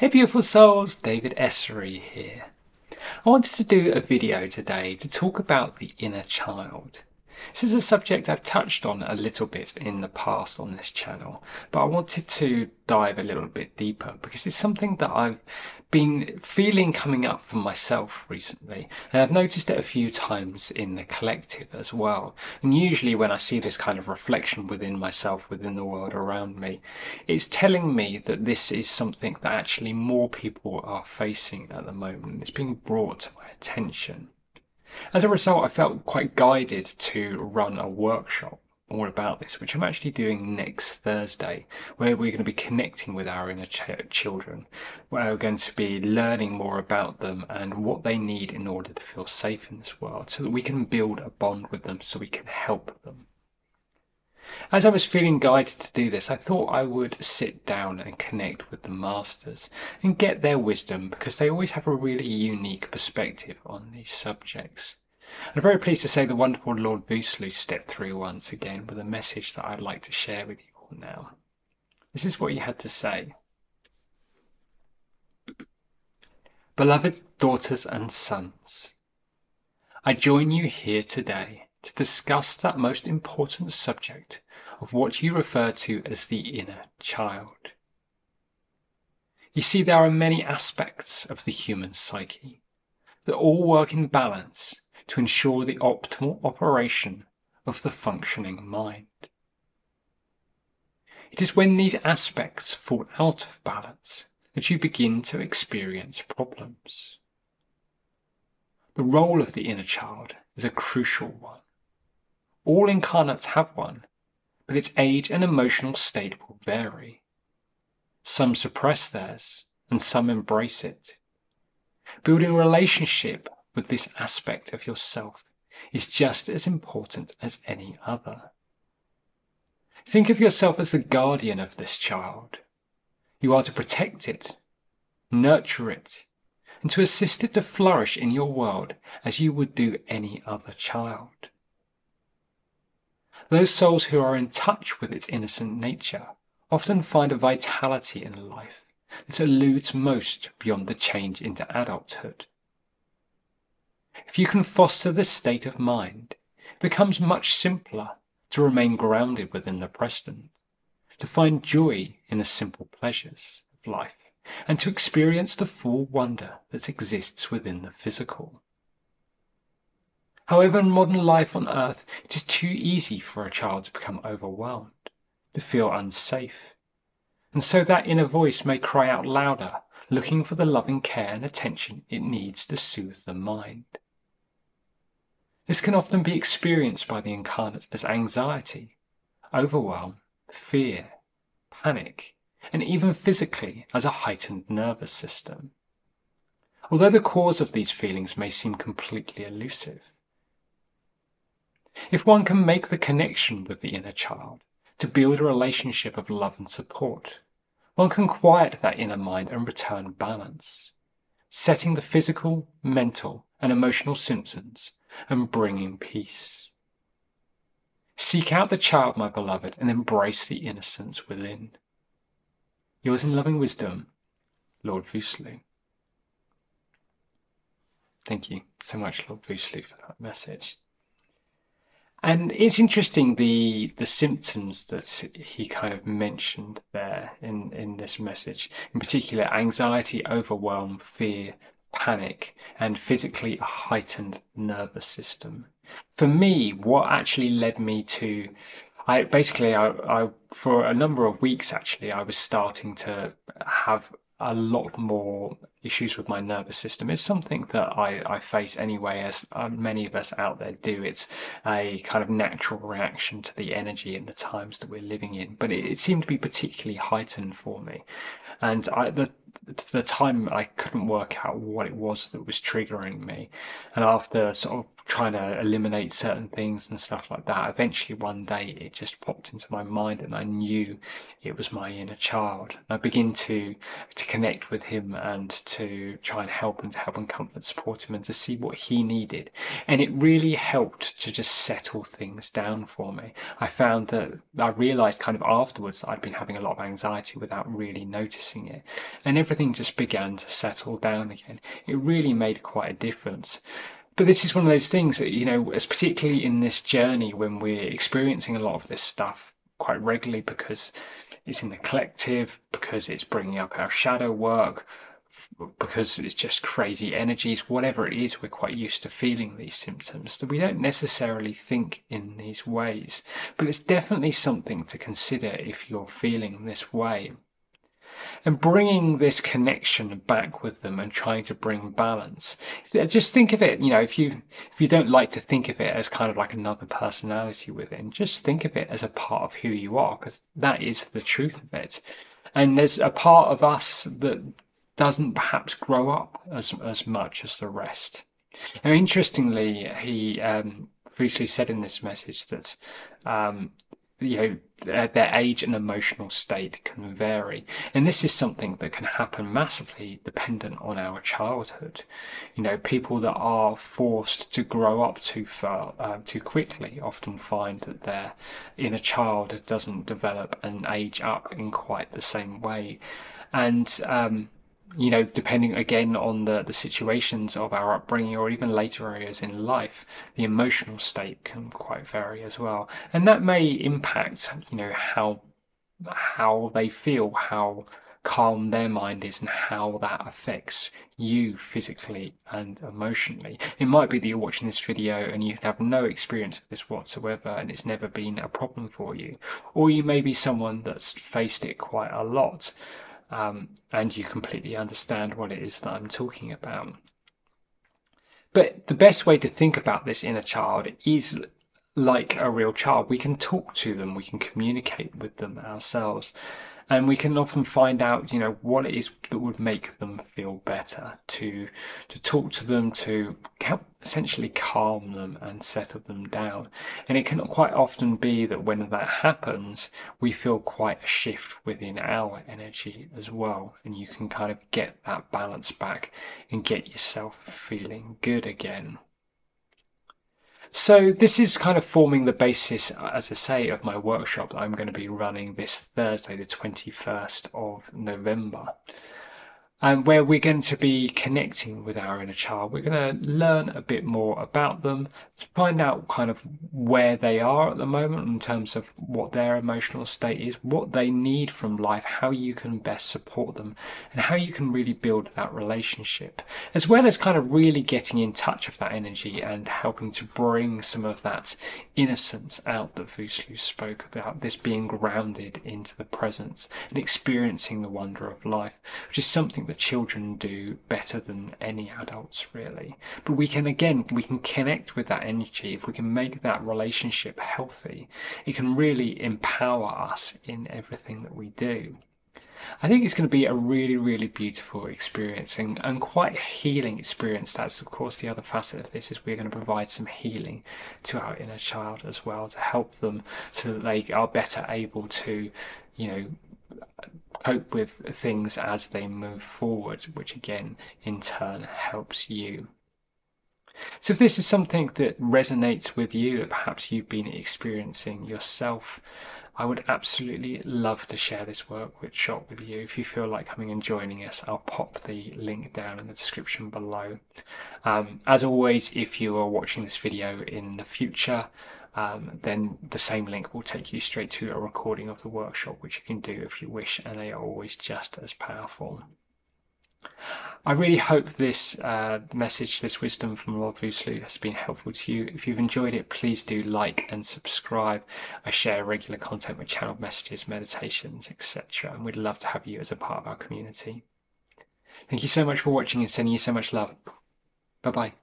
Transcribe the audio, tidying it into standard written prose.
Hey beautiful souls, David Essery here. I wanted to do a video today to talk about the inner child. This is a subject I've touched on a little bit in the past on this channel, but I wanted to dive a little bit deeper because it's something that I've been feeling coming up for myself recently, and I've noticed it a few times in the collective as well. And usually when I see this kind of reflection within myself, within the world around me, it's telling me that this is something that actually more people are facing at the moment. It's being brought to my attention. As a result, I felt quite guided to run a workshop all about this, which I'm actually doing next Thursday, where we're going to be connecting with our inner children, where we're going to be learning more about them and what they need in order to feel safe in this world, so that we can build a bond with them, so we can help them. As I was feeling guided to do this, I thought I would sit down and connect with the masters and get their wisdom, because they always have a really unique perspective on these subjects. I'm very pleased to say the wonderful Lord Voosloo stepped through once again with a message that I'd like to share with you all now. This is what he had to say. Beloved daughters and sons, I join you here today to discuss that most important subject of what you refer to as the inner child. You see, there are many aspects of the human psyche that all work in balance to ensure the optimal operation of the functioning mind. It is when these aspects fall out of balance that you begin to experience problems. The role of the inner child is a crucial one. All incarnates have one, but its age and emotional state will vary. Some suppress theirs, and some embrace it. Building a relationship with this aspect of yourself is just as important as any other. Think of yourself as the guardian of this child. You are to protect it, nurture it, and to assist it to flourish in your world as you would do any other child. Those souls who are in touch with its innocent nature often find a vitality in life that eludes most beyond the change into adulthood. If you can foster this state of mind, it becomes much simpler to remain grounded within the present, to find joy in the simple pleasures of life, and to experience the full wonder that exists within the physical. However, in modern life on earth, it is too easy for a child to become overwhelmed, to feel unsafe, and so that inner voice may cry out louder, looking for the loving care and attention it needs to soothe the mind. This can often be experienced by the incarnate as anxiety, overwhelm, fear, panic, and even physically as a heightened nervous system. Although the cause of these feelings may seem completely elusive, if one can make the connection with the inner child to build a relationship of love and support, one can quiet that inner mind and return balance, setting the physical, mental, and emotional symptoms and bringing peace. Seek out the child, my beloved, and embrace the innocence within. Yours in loving wisdom, Lord Voosloo. Thank you so much, Lord Voosloo, for that message. And it's interesting, the symptoms that he kind of mentioned there in this message, in particular anxiety, overwhelm, fear, panic, and physically a heightened nervous system. For me, what actually led me to, I for a number of weeks actually, I was starting to have a lot more issues with my nervous system. It's something that I face anyway, as many of us out there do. It's a kind of natural reaction to the energy and the times that we're living in, but it seemed to be particularly heightened for me. And the time I couldn't work out what it was that was triggering me. And after sort of trying to eliminate certain things and stuff like that, eventually one day it just popped into my mind and I knew it was my inner child. I began to connect with him and to try and help and comfort, support him, and to see what he needed. And it really helped to just settle things down for me. I found that I realized kind of afterwards that I'd been having a lot of anxiety without really noticing it. And everything just began to settle down again. It really made quite a difference. But this is one of those things that, as particularly in this journey when we're experiencing a lot of this stuff quite regularly, because it's in the collective, because it's bringing up our shadow work, because it's just crazy energies, whatever it is, we're quite used to feeling these symptoms, that we don't necessarily think in these ways. But it's definitely something to consider if you're feeling this way. And bringing this connection back with them and trying to bring balance. Just think of it, if you don't like to think of it as kind of like another personality within, just think of it as a part of who you are, because that is the truth of it. And there's a part of us that doesn't perhaps grow up as much as the rest. Now, interestingly, he Voosloo said in this message that their age and emotional state can vary, and this is something that can happen massively dependent on our childhood. People that are forced to grow up too quickly often find that their inner child doesn't develop and age up in quite the same way. And depending again on the situations of our upbringing or even later areas in life, the emotional state can quite vary as well. And that may impact, how they feel, how calm their mind is, and how that affects you physically and emotionally. It might be that you're watching this video and you have no experience of this whatsoever and it's never been a problem for you. Or you may be someone that's faced it quite a lot. And you completely understand what it is that I'm talking about. But the best way to think about this inner child is like a real child. We can talk to them, we can communicate with them ourselves, and we can often find out, what it is that would make them feel better, to talk to them, to help essentially calm them and settle them down. And it can quite often be that when that happens, we feel quite a shift within our energy as well. And you can kind of get that balance back and get yourself feeling good again. So this is kind of forming the basis, as I say, of my workshop that I'm going to be running this Thursday, the 21st of November. And where we're going to be connecting with our inner child. We're going to learn a bit more about them, to find out kind of where they are at the moment in terms of what their emotional state is, what they need from life, how you can best support them, and how you can really build that relationship, as well as kind of really getting in touch with that energy and helping to bring some of that innocence out that Voosloo spoke about, this being grounded into the present and experiencing the wonder of life, which is something that children do better than any adults, really. But we can connect with that energy. If we can make that relationship healthy, it can really empower us in everything that we do. I think it's going to be a really, really beautiful experience and quite a healing experience. That's, of course, the other facet of this, is we're going to provide some healing to our inner child as well, to help them so that they are better able to, cope with things as they move forward, which again, in turn, helps you. So if this is something that resonates with you, that perhaps you've been experiencing yourself, I would absolutely love to share this workshop with you. If you feel like coming and joining us, I'll pop the link down in the description below. As always, if you are watching this video in the future, then the same link will take you straight to a recording of the workshop, which you can do if you wish, and they are always just as powerful. I really hope this message, this wisdom from Lord Voosloo, has been helpful to you. If you've enjoyed it, please do like and subscribe. I share regular content with channeled messages, meditations, etc. and we'd love to have you as a part of our community. Thank you so much for watching and sending you so much love. Bye-bye.